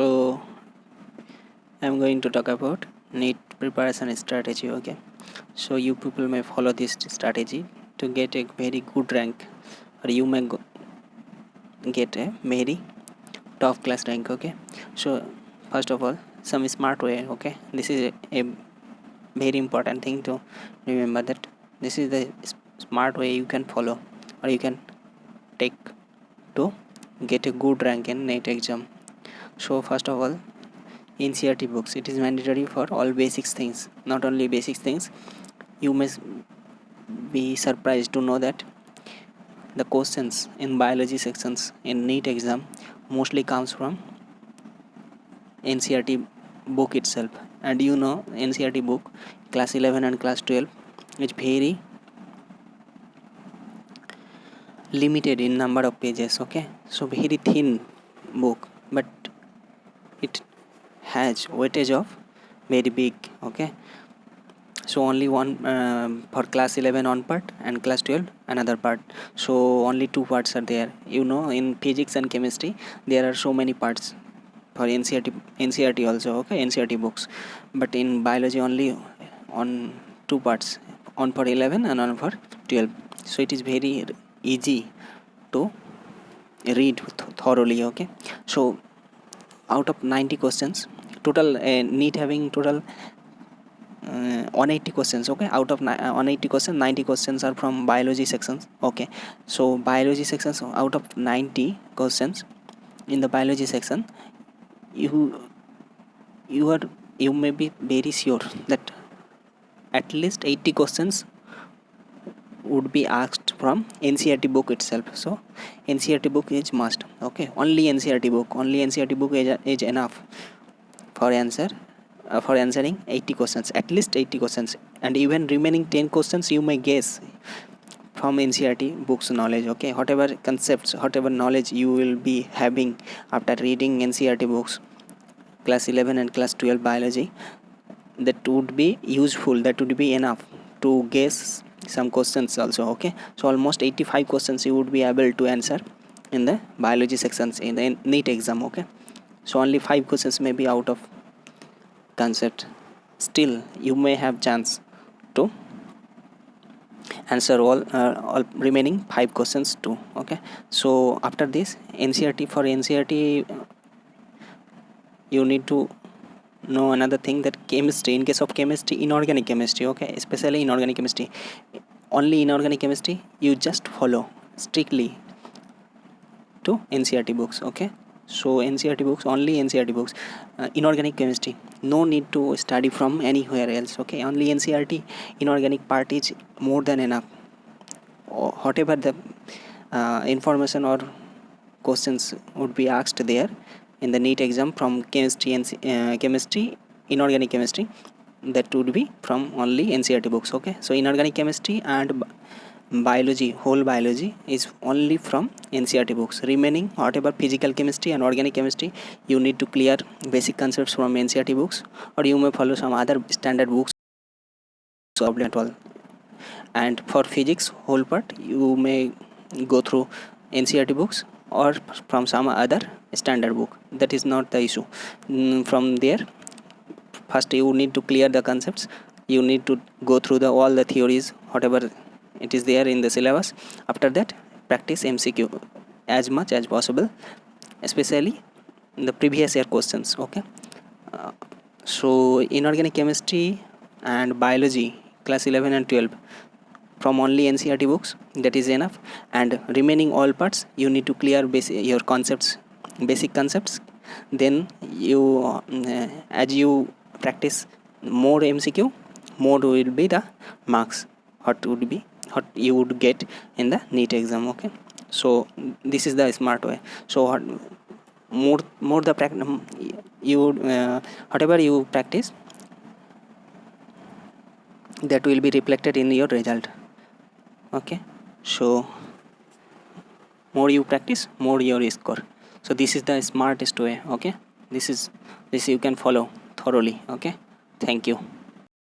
So I'm going to talk about NEET preparation strategy. Okay, so you people may follow this strategy to get a very good rank, or you may get a very top class rank. Okay, so first of all, some smart way. Okay, this is a very important thing to remember, that this is the smart way you can follow, or you can take to get a good rank in NEET exam. So first of all, NCERT books, it is mandatory for all basics things. Not only basic things, you must be surprised to know that the questions in biology sections in NEET exam mostly comes from NCERT book itself. And you know, NCERT book class 11 and class 12 is very limited in number of pages. Okay, so very thin book, but it has weightage of very big. Okay, so only one for class 11 one part, and class 12 another part, so only two parts are there. You know, in physics and chemistry there are so many parts for NCERT also. Okay, NCERT books, but in biology only on two parts, one for 11 and one for 12. So it is very easy to read thoroughly. Okay, so out of 90 questions total, NEET having total 180 questions. Okay, out of 180 questions, 90 questions are from biology sections. Okay, so biology sections, out of 90 questions in the biology section, you you are you may be very sure that at least 80 questions would be asked from NCERT book itself. So NCERT book is must. Okay, only NCERT book is enough for answering 80 questions, at least 80 questions, and even remaining 10 questions you may guess from NCERT books knowledge. Okay, whatever concepts, whatever knowledge you will be having after reading NCERT books class 11 and class 12 biology, that would be useful, that would be enough to guess some questions also. Okay, so almost 85 questions you would be able to answer in the biology sections in the NEET exam. Okay, so only 5 questions may be out of concept. Still you may have chance to answer all remaining 5 questions too. Okay, so after this NCERT, you need to know another thing, that chemistry, in case of chemistry, inorganic chemistry. Okay, especially inorganic chemistry, only inorganic chemistry you just follow strictly to NCERT books. Okay, so NCERT books, only NCERT books. Inorganic chemistry, no need to study from anywhere else. Okay, only NCERT inorganic part is more than enough. Whatever the information or questions would be asked there in the NEET exam from chemistry and chemistry, inorganic chemistry, that would be from only NCERT books. Okay, so inorganic chemistry and biology, whole biology, is only from NCERT books. Remaining whatever physical chemistry and organic chemistry, you need to clear basic concepts from NCERT books, or you may follow some other standard books. So problem at all. And for physics whole part, you may go through NCERT books or from some other standard book. That is not the issue. From there, first you need to clear the concepts, you need to go through all the theories, whatever it is there in the syllabus. After that, practice MCQ as much as possible, especially the previous year questions. Okay, so inorganic chemistry and biology class 11 and 12 from only NCERT books, that is enough. And remaining all parts you need to clear your concepts, basic concepts. Then you as you practice more MCQ, more will be the marks what you would get in the NEET exam. Okay, so this is the smart way. So more the you whatever you practice, that will be reflected in your result. Okay, so more you practice, more your score. So this is the smartest way. Okay, this you can follow thoroughly. Okay, thank you.